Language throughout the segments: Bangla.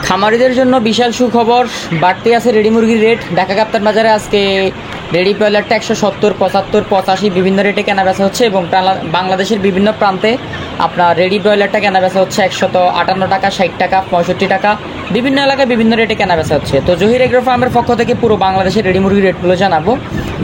খামারিদের জন্য বিশাল সুখবর, বাড়তি আছে রেডি মুরগির রেট। ঢাকা কাপ্তান বাজারে আজকে রেডি ব্রয়লারটা 170, 75, 85 বিভিন্ন রেটে কেনা বেচা হচ্ছে এবং বাংলাদেশের বিভিন্ন প্রান্তে আপনার রেডি ব্রয়লারটা কেনা বেচা হচ্ছে 158 টাকা, 60 টাকা, 65 টাকা, বিভিন্ন এলাকায় বিভিন্ন রেটে কেনা বেচা হচ্ছে। তো জহির এগ্রো ফার্মের পক্ষ থেকে পুরো বাংলাদেশের রেডি মুরগির রেটগুলো জানাবো।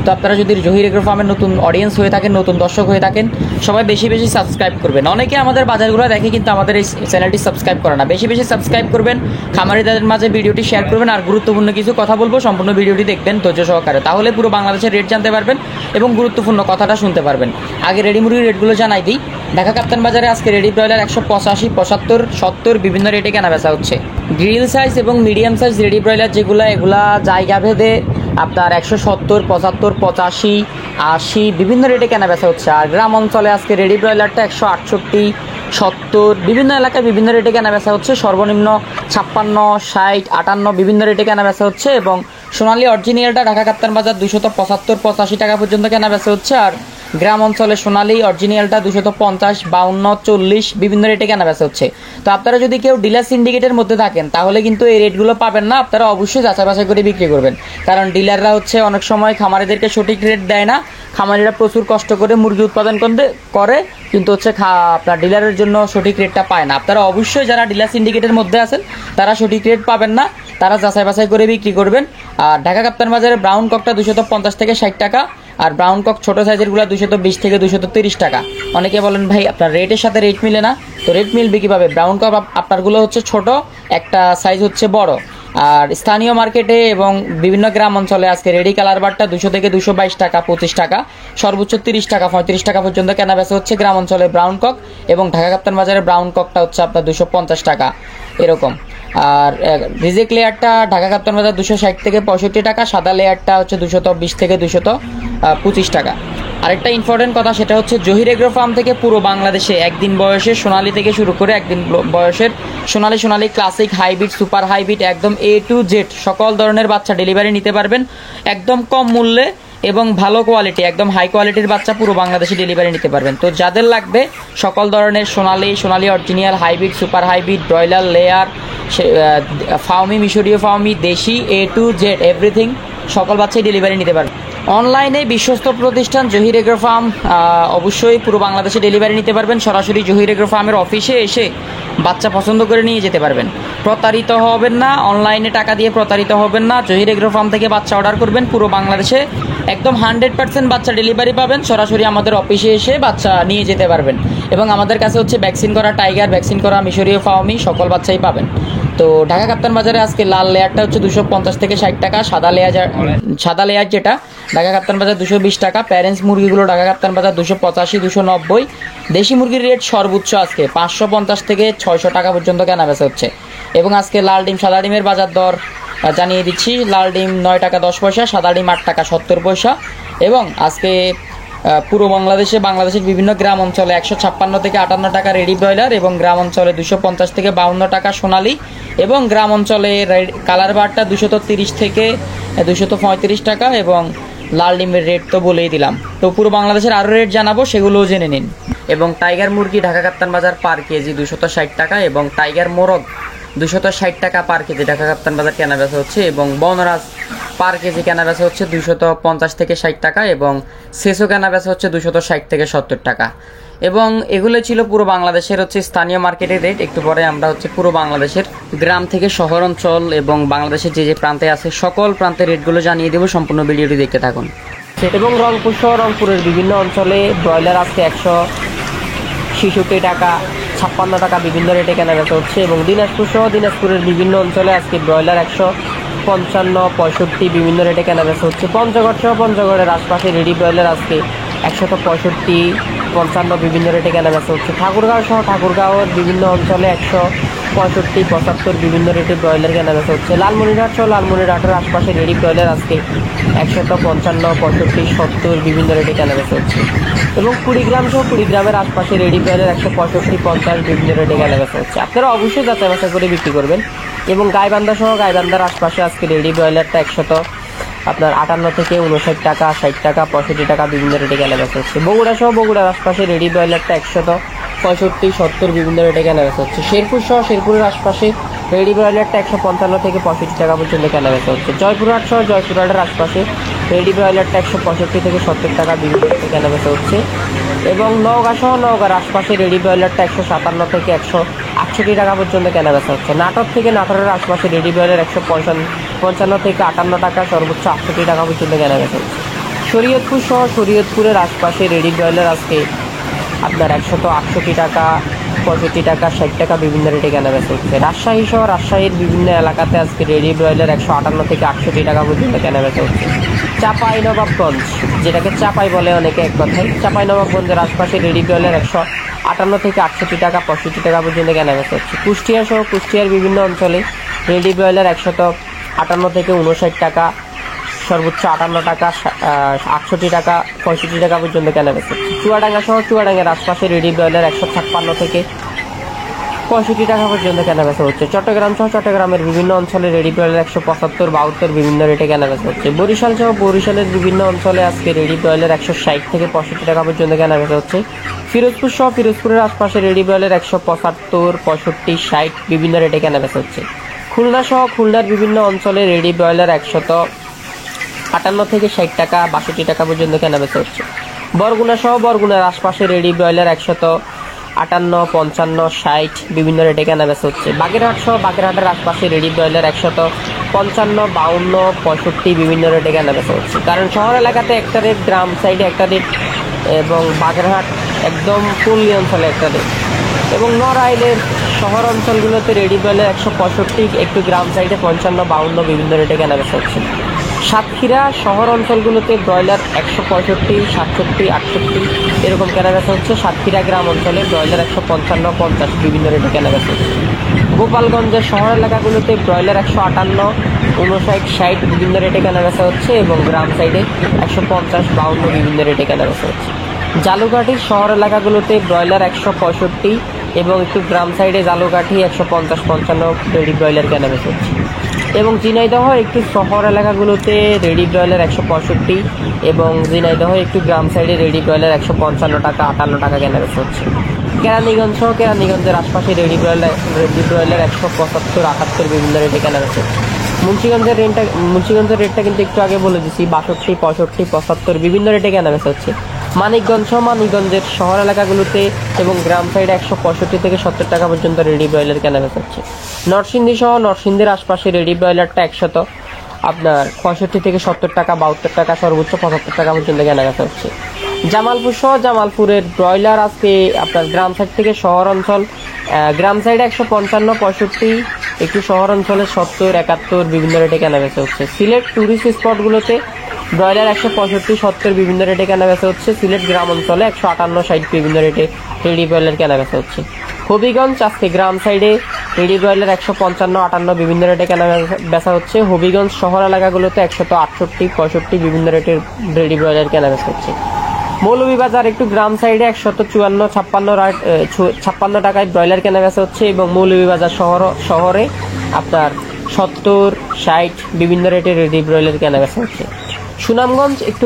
তো আপনারা যদি জহির এগ্রো ফার্মের নতুন অডিয়েন্স হয়ে থাকেন, নতুন দর্শক হয়ে থাকেন, সবাই বেশি বেশি সাবস্ক্রাইব করবেন। অনেকে আমাদের বাজারগুলো দেখে কিন্তু আমাদের এই চ্যানেলটি সাবস্ক্রাইব করে না। বেশি বেশি সাবস্ক্রাইব করবেন, খামারিদের মাঝে ভিডিওটি শেয়ার করবেন, আর গুরুত্বপূর্ণ কিছু কথা বলবো, সম্পূর্ণ ভিডিওটি দেখবেন ধৈর্য সহকারে, তাহলে পুরো বাংলাদেশের রেট জানতে পারবেন এবং গুরুত্বপূর্ণ কথাটা শুনতে পারবেন। আগে রেডি মুরগির রেটগুলো জানাই দিই। ঢাকা কাপ্তান বাজারে আজকে রেডি ব্রয়লার 185, 75, 70 বিভিন্ন রেটে কেনা বেচা হচ্ছে। গ্রিল সাইজ এবং মিডিয়াম সাইজ রেডি ব্রয়লার এগুলা জায়গা ভেদে আপনার 170, 75, 85, 80 বিভিন্ন রেটে কেনা বেচা হচ্ছে। আর গ্রাম অঞ্চলে আজকে রেডি ব্রয়লারটা 168, 70 বিভিন্ন এলাকায় বিভিন্ন রেটে কেনা বেচা হচ্ছে। সর্বনিম্ন 56, 60, 58 বিভিন্ন রেটে কেনা বেচা হচ্ছে এবং সোনালী অরিজিনালটা ঢাকা কাপ্তান বাজার 275, 85 টাকা পর্যন্ত কেনা বেচা হচ্ছে। আর গ্রাম অঞ্চলে সোনালী অরিজিনালটা 250, 52, 40 বিভিন্ন রেটে কেনা বেচা হচ্ছে। তো আপনারা যদি কেউ ডিলার সিন্ডিকেটের মধ্যে থাকেন তাহলে কিন্তু এই রেটগুলো পাবেন না। আপনারা অবশ্যই যাচাই বাছাই করে বিক্রি করবেন, কারণ ডিলাররা হচ্ছে অনেক সময় খামারিদেরকে সঠিক রেট দেয় না। খামারিরা প্রচুর কষ্ট করে মুরগি উৎপাদন করে কিন্তু হচ্ছে আপনার ডিলারের জন্য সঠিক রেটটা পায় না। আপনারা অবশ্যই যারা ডিলার সিন্ডিকেটের মধ্যে আছেন তারা সঠিক রেট পাবেন না, তারা যাচাই বাছাই করে বিক্রি করবেন। আর ঢাকা কাপ্তান বাজারে ব্রাউন ককটা 250 থেকে 60 টাকা, আর ব্রাউন কক ছোটো সাইজেরগুলো 220 থেকে 230 টাকা। অনেকে বলেন ভাই আপনার রেটের সাথে রেট মিলে না, তো রেট মিলবে কীভাবে? ব্রাউন কক আপনারগুলো হচ্ছে ছোট, একটা সাইজ হচ্ছে বড়। আর স্থানীয় মার্কেটে এবং বিভিন্ন গ্রাম অঞ্চলে আজকে রেডি কালার বারটা 200 থেকে 222 টাকা, 25 টাকা, সর্বোচ্চ 30 টাকা, 35 টাকা পর্যন্ত কেনা বেচা হচ্ছে গ্রাম অঞ্চলে ব্রাউন কক। এবং ঢাকা কাপ্তান বাজারে ব্রাউন ককটা হচ্ছে আপনার 250 টাকা এরকম। আর রিজেক্ট লেয়ারটা ঢাকা কাপ্তান বাজার 260 থেকে 65 টাকা, সাদা লেয়ারটা হচ্ছে 220 থেকে 225 টাকা। আরেকটা ইম্পর্টেন্ট কথা, সেটা হচ্ছে জহির এগ্রো ফার্ম থেকে পুরো বাংলাদেশে একদিন বয়সের সোনালি থেকে শুরু করে একদিন বয়সের সোনালি ক্লাসিক, হাইব্রিড, সুপার হাইব্রিড, একদম A to Z সকল ধরনের বাচ্চা ডেলিভারি নিতে পারবেন একদম কম মূল্যে এবং ভালো কোয়ালিটি, একদম হাই কোয়ালিটির বাচ্চা পুরো বাংলাদেশে ডেলিভারি নিতে পারবেন। তো যাদের লাগবে সকল ধরনের Sonali original, hybrid, super hybrid, broiler, layer, Fayoumi, মিশরীয় ফাউমি, দেশি, A to Z এভরিথিং সকল বাচ্চাই ডেলিভারি নিতে পারবেন। অনলাইনে বিশ্বস্ত প্রতিষ্ঠান জহির এগ্রো ফার্ম, অবশ্যই পুরো বাংলাদেশে ডেলিভারি নিতে পারবেন। সরাসরি জহির এগ্রো ফার্মের অফিসে এসে বাচ্চা পছন্দ করে নিয়ে যেতে পারবেন। প্রতারিত হবেন না, অনলাইনে টাকা দিয়ে প্রতারিত হবেন না। জহির এগ্রো ফার্ম থেকে বাচ্চা অর্ডার করবেন, পুরো বাংলাদেশে একদম 100% বাচ্চা ডেলিভারি পাবেন। সরাসরি আমাদের অফিসে এসে বাচ্চা নিয়ে যেতে পারবেন এবং আমাদের কাছে হচ্ছে ভ্যাকসিন করা টাইগার, ভ্যাকসিন করা মিশরীয় ফাউমি সকল বাচ্চাই পাবেন। তো ঢাকা কাপ্তান বাজারে আজকে লাল লেয়ারটা হচ্ছে 250 থেকে 60 টাকা, সাদা লেয়ার যেটা ঢাকা কাপ্তান বাজার 220 টাকা। প্যারেন্টস মুরগিগুলো ঢাকা কাপ্তান বাজার 285, 290। দেশি মুরগির রেট সর্বোচ্চ আজকে 550 থেকে 600 টাকা পর্যন্ত কেনা বেচা হচ্ছে। এবং আজকে লাল ডিম, সাদা ডিমের বাজার দর জানিয়ে দিচ্ছি। লাল ডিম 9 টাকা 10 পয়সা, সাদা ডিম 8 টাকা 70 পয়সা। এবং আজকে পুরো বাংলাদেশের বিভিন্ন গ্রাম অঞ্চলে 156 থেকে 58 টাকা রেডি ব্রয়লার, এবং গ্রাম অঞ্চলে 250 থেকে 52 টাকা সোনালি, এবং গ্রাম অঞ্চলে কালার বারটা 230 থেকে 235 টাকা। এবং লাল ডিমের রেট তো বলেই দিলাম। তো পুরো বাংলাদেশের আরও রেট জানাবো, সেগুলোও জেনে নিন। এবং টাইগার মুরগি ঢাকা কাপ্তান বাজার পার কেজি 260 টাকা, এবং টাইগার মোরগ 260 টাকা পার কেজি ঢাকা কাপ্তান বাজার কেনা বেচা হচ্ছে। এবং বনরাজ পার কেজি কেনা বেচা হচ্ছে 250 থেকে 60 টাকা, এবং সেসো কেনা বেচা হচ্ছে 260 থেকে 70 টাকা। এবং এগুলো ছিল পুরো বাংলাদেশের হচ্ছে স্থানীয় মার্কেটের রেট। একটু পরে আমরা হচ্ছে পুরো বাংলাদেশের গ্রাম থেকে শহর অঞ্চল এবং বাংলাদেশের যে প্রান্তে আছে সকল প্রান্তের রেটগুলো জানিয়ে দেবো, সম্পূর্ণ ভিডিওটি দেখতে থাকুন। এবং রংপুরের বিভিন্ন অঞ্চলে ব্রয়লার আজকে 166 টাকা, 56 টাকা বিভিন্ন রেটে কেনা বেচা হচ্ছে। এবং দিনাজপুরের বিভিন্ন অঞ্চলে আজকে ব্রয়লার 155, 65 বিভিন্ন রেটে কেনা বেচা হচ্ছে। পঞ্চগড়ের আশপাশে রেডি ব্রয়লার আজকে 165, 55 বিভিন্ন রেটে কেনা বেচা হচ্ছে। ঠাকুরগাঁওয়ের বিভিন্ন অঞ্চলে 165, 75 বিভিন্ন রেটে ব্রয়লার কেনা বেচা হচ্ছে। লালমনিরহাটের আশপাশে রেডি ব্রয়লার আজকে 155, 65, 70 বিভিন্ন রেটে কেনা বেচা হচ্ছে। এবং কুড়িগ্রামের আশপাশে রেডি ব্রয়লার 165, 50 বিভিন্ন রেটে কেনা বেচা হচ্ছে। আপনারা অবশ্যই যাচাই বাছাই করে বিক্রি করবেন। এবং গাইবান্ধার আশপাশে আজকে রেডি ব্রয়লারটা 58 থেকে 59 টাকা, 60 টাকা, 65 টাকা বিভিন্ন রেটে কেনা বেচা হচ্ছে। বগুড়ার আশপাশে রেডি ব্রয়লারটা 165, 70 বিভিন্ন রেটে কেনা বেচা হচ্ছে। শেরপুরের আশপাশে রেডি ব্রয়লারটা 155 থেকে 65 টাকা পর্যন্ত কেনাবেচা হচ্ছে। জয়পুরহাট সহ জয়পুরহাটের আশপাশে রেডি ব্রয়লারটা 165 থেকে 70 টাকা বিভিন্ন রেটে কেনাবেচা হচ্ছে। এবং নওগাঁ সহ নওগাঁর আশপাশে রেডি ব্রয়লারটা 157 থেকে 168 টাকা পর্যন্ত কেনাবেচা হচ্ছে। নাটোর থেকে নাটোরের আশপাশে রেডি ব্রয়লার 155 থেকে 58 টাকা, সর্বোচ্চ 68 টাকা পর্যন্ত কেনাবেচা হচ্ছে। শরীয়তপুর সহ শরীয়তপুরের আশপাশে রেডি ব্রয়লার আজকে আপনার 168 টাকা, 65 টাকা, 60 টাকা বিভিন্ন রেটে কেনাবেচা হচ্ছে। রাজশাহী সহ রাজশাহীর বিভিন্ন এলাকাতে আজকে রেডি ব্রয়লার 158 থেকে 68 টাকা পর্যন্ত কেনাবেচা হচ্ছে। চাঁপাইনবাবগঞ্জ, যেটাকে চাপাই বলে অনেকে এক কথায়, চাঁপাইনবাবগঞ্জের আশপাশে রেডি ব্রয়লার 158 থেকে 68 টাকা, 65 টাকা পর্যন্ত কেনাবেচা হচ্ছে। কুষ্টিয়া সহ কুষ্টিয়ার বিভিন্ন অঞ্চলে রেডি ব্রয়লার 158 থেকে 59 টাকা, সর্বোচ্চ 58 টাকা, 68 টাকা, 65 টাকা পর্যন্ত কেনাবেচা হচ্ছে। চুয়াডাঙ্গা সহ চুয়াডাঙ্গার আশপাশে রেডি ব্রয়লার 156 থেকে 65 টাকা পর্যন্ত কেনাবেচা হচ্ছে। চট্টগ্রাম সহ চট্টগ্রামের বিভিন্ন অঞ্চলে রেডি ব্রয়লার 175, 72 বিভিন্ন রেটে কেনাবেচা হচ্ছে। বরিশাল সহ বরিশালের বিভিন্ন অঞ্চলে আজকে রেডি ব্রয়লার 160 থেকে 65 টাকা পর্যন্ত কেনাবেচা হচ্ছে। ফিরোজপুর সহ ফিরোজপুরের আশপাশে রেডি ব্রয়লার 175, 65, 60 বিভিন্ন রেটে কেনাবেচা হচ্ছে। খুলনা সহ খুলনার বিভিন্ন অঞ্চলে রেডি ব্রয়লার 158 থেকে 60 টাকা, 62 টাকা পর্যন্ত কেনাবেচা হচ্ছে। বরগুনা সহ বরগুনার আশপাশে রেডি ব্রয়লার 158, 55, 60 বিভিন্ন রেটে কেনাবেচা হচ্ছে। বাগেরহাট সহ বাগেরহাটের আশপাশে রেডি ব্রয়লার 155, 52, 65 বিভিন্ন রেটে কেনাবেচা হচ্ছে। কারণ শহর এলাকাতে একটা রেট, গ্রাম সাইডে একটা রেট, এবং বাগেরহাট একদম পল্লী অঞ্চলে একটা রেট। এবং নড়াইলের শহর অঞ্চলগুলোতে রেডি ব্রয়লার 165, একটু গ্রাম সাইডে 55, 52 বিভিন্ন রেটে কেনাবেচা হচ্ছে। সাতক্ষীরা শহর অঞ্চলগুলোতে ব্রয়লার 165, 67, 68 এরকম কেনাবেচা হচ্ছে। সাতক্ষীরা গ্রাম অঞ্চলে ব্রয়লার 155, 50 বিভিন্ন রেটে কেনাবেচা হচ্ছে। গোপালগঞ্জের শহর এলাকাগুলোতে ব্রয়লার 158, 59, 60 বিভিন্ন রেটে কেনাবেচা হচ্ছে, এবং গ্রাম সাইডে 150, 52 বিভিন্ন রেটে কেনাবেচা হচ্ছে। জালুকাঠির শহর এলাকাগুলোতে ব্রয়লার 165 এবং একটু গ্রাম সাইডে জালুকাঠি 150, 55 রেডি ব্রয়লার কেনাবেচা হচ্ছে। এবং ঝিনাইদহ একটু শহর এলাকাগুলোতে রেডি ব্রয়লার 165 এবং ঝিনাইদহ একটু গ্রাম সাইডে রেডি ব্রয়লার 155 টাকা, 58 টাকা কেনাবেচা হচ্ছে। কেরানীগঞ্জ সহ কেরানীগঞ্জের আশপাশে রেডি ব্রয়লার 175, 78 বিভিন্ন রেটে কেনাবেচা হচ্ছে। মুন্সিগঞ্জের রেটটা কিন্তু একটু আগে বলে দিচ্ছি, 62, 65, 75 বিভিন্ন রেটে কেনাবেচা হচ্ছে। মানিকগঞ্জ সহ মানিকগঞ্জের শহর এলাকাগুলোতে এবং গ্রাম সাইডে 165 থেকে 70 টাকা পর্যন্ত রেডি ব্রয়লার কেনাবেচা হচ্ছে। নরসিংদী সহ নরসিংদীর আশপাশে রেডি ব্রয়লারটা 100 আপনার 65 থেকে 70 টাকা, 72 টাকা, সর্বোচ্চ 75 টাকা পর্যন্ত কেনাবেচা হচ্ছে। জামালপুর সহ জামালপুরের ব্রয়লার আজকে আপনার গ্রাম সাইড থেকে শহর অঞ্চল, গ্রাম সাইডে 155, 65, একটু শহর অঞ্চলে 70, 71 বিভিন্ন রেটে কেনাবেচা হচ্ছে। সিলেট টুরিস্ট স্পটগুলোতে ব্রয়লার 165, 70 বিভিন্ন রেটে কেনাবেচা হচ্ছে। সিলেট গ্রাম অঞ্চলে 158, 60 বিভিন্ন রেটে রেডি ব্রয়লার কেনাবেচা হচ্ছে। হবিগঞ্জ আজকে গ্রাম সাইডে রেডি ব্রয়লার 155, 58 বিভিন্ন রেটে কেনাবেচা হচ্ছে। হবিগঞ্জ শহর এলাকাগুলোতে 168, 65 বিভিন্ন রেটের রেডি ব্রয়লার কেনাবেচা হচ্ছে। মৌলভীবাজার একটু গ্রাম সাইডে 154, 56 টাকায় ব্রয়লার কেনাবেচা হচ্ছে, এবং মৌলভীবাজার শহরে আপনার 70, 60 বিভিন্ন রেটের রেডি ব্রয়লার কেনাবেচা হচ্ছে। সুনামগঞ্জ একটু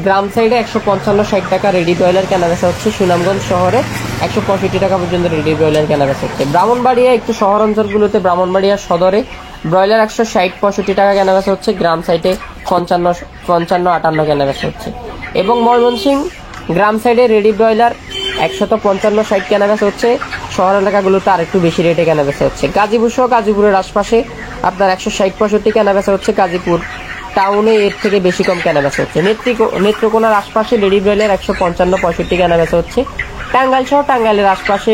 গ্রাম সাইডে 155, 60 টাকা রেডি ব্রয়লার কেনাবেচা হচ্ছে। সুনামগঞ্জ শহরে 165 টাকা পর্যন্ত রেডি ব্রয়লার কেনাবেচা হচ্ছে। ব্রাহ্মণবাড়িয়া একটু শহর অঞ্চলগুলোতে ব্রাহ্মণবাড়িয়া সদরে ব্রয়লার 160, 65 টাকা কেনাবেচা হচ্ছে। গ্রাম সাইডে 55, 58 কেনাবেচা হচ্ছে। এবং ময়মনসিংহ গ্রাম সাইডে রেডি ব্রয়লার 155, 60 কেনাবেচা হচ্ছে। শহর এলাকাগুলোতে আর একটু বেশি রেটে কেনাবেচা হচ্ছে। গাজীপুর সহ গাজীপুরের আশপাশে আপনার 160, 65 কেনাবেচা হচ্ছে। গাজীপুর টাউনে এর থেকে বেশি কম কেনাবেচা হচ্ছে। নেত্রকোনার আশপাশে রেডি ব্রয়লার 155, 65 কেনাবেচা হচ্ছে। টাঙ্গাইল সহ টাঙ্গাইলের আশপাশে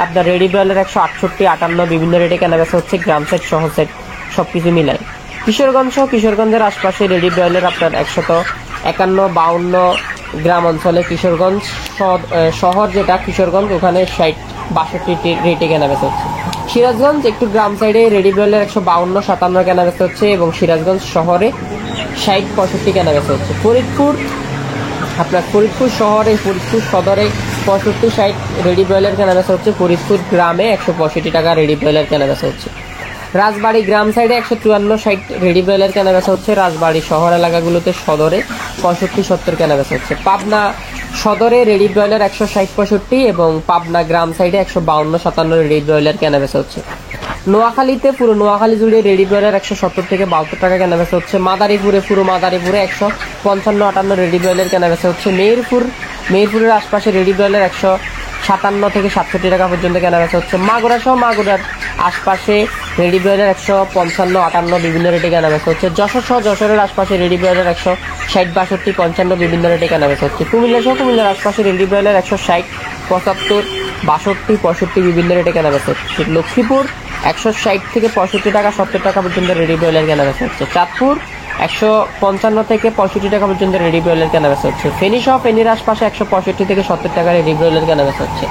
আপনার রেডি ব্রয়লার 168, 58 বিভিন্ন রেটে কেনাবেচা হচ্ছে, গ্রাম সাইড শহর সাইড সবকিছু মিলাই। কিশোরগঞ্জ সহ কিশোরগঞ্জের আশপাশে রেডি ব্রয়লার আপনার 151, 52 গ্রাম অঞ্চলে কিশোরগঞ্জ শহর যেটা কিশোরগঞ্জ ওখানে 60, 62 রেটে কেনাবেচা হচ্ছে। সিরাজগঞ্জ একটু গ্রাম সাইডে রেডি ব্রয়লার 152, 57 কেনাবেচা হচ্ছে, এবং সিরাজগঞ্জ শহরে 60, 65 কেনাবেচা হচ্ছে। ফরিদপুর শহরে ফরিদপুর সদরে 65, 60 রেডি ব্রয়লার কেনাবেচা হচ্ছে। ফরিদপুর গ্রামে 165 টাকা রেডি ব্রয়লার কেনাবেচা হচ্ছে। রাজবাড়ী গ্রাম সাইডে 154, 60 রেডি ব্রয়লার কেনাবেচা হচ্ছে। রাজবাড়ী শহর এলাকাগুলোতে সদরে 65, 70 কেনাবেচা হচ্ছে। পাবনা সদরে রেডি ব্রয়লার 160, 65 এবং পাবনা গ্রাম সাইডে 152, 57 রেডি ব্রয়লার কেনাবেচা হচ্ছে। নোয়াখালীতে পুরো নোয়াখালী জুড়ে রেডি ব্রয়লার 170 থেকে 72 টাকা কেনাবেচা হচ্ছে। মাদারীপুরে পুরো মাদারীপুরে 155-58 রেডি ব্রয়লার কেনাবেচা হচ্ছে। মেহেরপুরের আশপাশে রেডি ব্রয়লার 157 থেকে 67 টাকা পর্যন্ত কেনাবেচা হচ্ছে। মাগুরা সহ মাগুরার আশপাশে রেডি ব্রয়লার 155-58 বিভিন্ন রেটে কেনাবেচা হচ্ছে। যশোর সহ যশোরের আশপাশে রেডি ব্রয়লার 160-62-55 বিভিন্ন রেটে কেনাবেচা হচ্ছে। কুমিল্লা সহ কুমিল্লার আশপাশে রেডি ব্রয়লার 160-75-62-63-65 বিভিন্ন রেটে কেনাবেচা হচ্ছে। লক্ষ্মীপুর 160 থেকে 65 টাকা 70 টাকা পর্যন্ত রেডি ব্রয়লার কেনাবেচা হচ্ছে। চাঁদপুর 155 থেকে 65 টাকা পর্যন্ত রেডি ব্রয়লার কেনাবেচা হচ্ছে। ফেনী সহ ফেনীর আশপাশে 165 থেকে 70 টাকা রেডি ব্রয়লার কেনাবেচা হচ্ছে।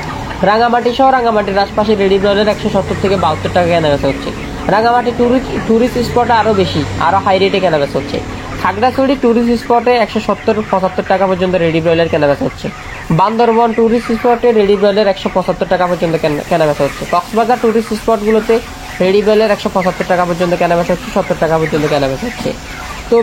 রাঙামাটি সহ রাঙামাটির আশপাশে রেডি ব্রয়লার 170 থেকে 72 টাকা কেনাবেচা হচ্ছে। রাঙামাটি টুরিস্ট স্পটে আরো বেশি, আরো হাই রেটে কেনাবেচা হচ্ছে। খাগড়াছড়ি টুরিস্ট স্পটে 170-75 টাকা পর্যন্ত রেডি ব্রয়লার কেনাবেচা হচ্ছে। বান্দরবন টুরিস্ট স্পটে রেডি ব্রয়লার 175 টাকা পর্যন্ত কেনাবেচা হচ্ছে। কক্সবাজার টুরিস্ট স্পটগুলোতে রেডি ব্রয়লার 175 টাকা পর্যন্ত কেনাবেচা হচ্ছে, 70 টাকা পর্যন্ত কেনাবেচা হচ্ছে। তো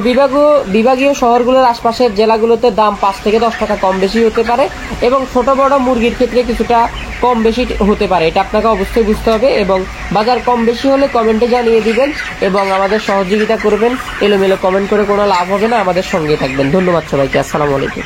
বিভাগীয় শহরগুলোর আশপাশের জেলাগুলোতে দাম 5 থেকে 10 টাকা কম বেশি হতে পারে এবং ছোট বড় মুরগির ক্ষেত্রে কিছুটা কম বেশি হতে পারে, এটা আপনাকে অবশ্যই বুঝতে হবে। এবং বাজার কম বেশি হলে কমেন্টে জানিয়ে দিবেন এবং আমাদের সহযোগিতা করবেন। এলোমেলো কমেন্ট করে কোনো লাভ হবে না, আমাদের সঙ্গে থাকবেন। ধন্যবাদ সবাইকে, আসসালামু আলাইকুম।